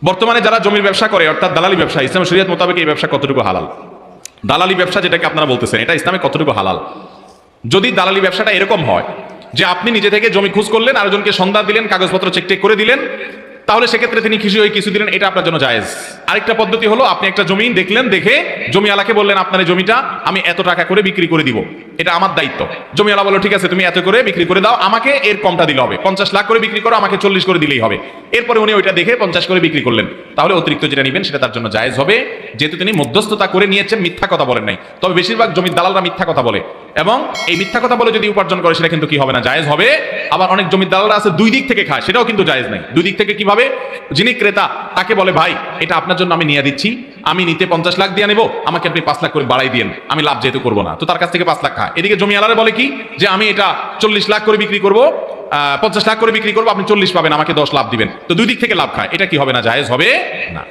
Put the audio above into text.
বর্তমানে যারা জমির ব্যবসা করে অর্থাৎ দালালি ব্যবসা, ইসলাম শরীয়ত মোতাবেক এই ব্যবসা কতটুকু হালাল? দালালি ব্যবসা যেটাকে আপনারা বলতেছেন, এটা ইসলামে কতটুকু হালাল? যদি দালালি ব্যবসাটা এরকম হয় যে আপনি নিজে থেকে জমি খোঁজ করলেন, আরেকজনকে সন্ধ্যা দিলেন, কাগজপত্র চেক টেক করে দিলেন, তাহলে সেক্ষেত্রে তিনি খুশি হয়ে কিছু দিলেন, এটা আপনার জন্য জায়েজ। আরেকটা পদ্ধতি হলো আপনি একটা জমি দেখলেন, দেখে জমিওয়ালাকে বললেন আপনার এই জমিটা আমি এত টাকা করে বিক্রি করে দিব, এটা আমার দায়িত্ব। জমিওয়ালা বলল ঠিক আছে তুমি এত করে বিক্রি করে দাও, আমাকে এর কমটা দিলে হবে, 50 লাখ করে বিক্রি করো, আমাকে 40 করে দিলেই হবে। এরপরে উনি ওইটা দেখে 50 করে বিক্রি করলেন, তাহলে অতিরিক্ত যেটা নেবেন সেটা তার জন্য জায়েজ হবে, যেহেতু তিনি মধ্যস্থতা করে নিয়েছেন, মিথ্যা কথা বলেন নাই। তবে বেশিরভাগ জমির দালালরা মিথ্যা কথা বলে, এবং এই মিথ্যা কথা বলে যদি উপার্জন করে সেটা কিন্তু কি হবে না, জায়েজ হবে। আবার অনেক জমির দালালরা আছে দুই দিক থেকে খায়, সেটাও কিন্তু জায়েজ নাই। দুই দিক থেকে কিভাবে? যিনি ক্রেতা তাকে বলে ভাই এটা আপনার জন্য আমি নিয়ে দিচ্ছি, আমি নিতে 50 লাখ দিয়ে নেবো, আমাকে আপনি 5 লাখ করে বাড়াই দিন, আমি লাভ যেহেতু করবো না, তো তার কাছ থেকে 5 লাখ খায়। এদিকে জমিওয়ালারে বলে কি যে আমি এটা 40 লাখ করে বিক্রি করবো, 50 লাখ করে বিক্রি করবো, আপনি 40 পাবেন, আমাকে 10 লাভ দিবেন। তো দুই দিক থেকে লাভ খায়, এটা কি হবে না, জায়েজ হবে না।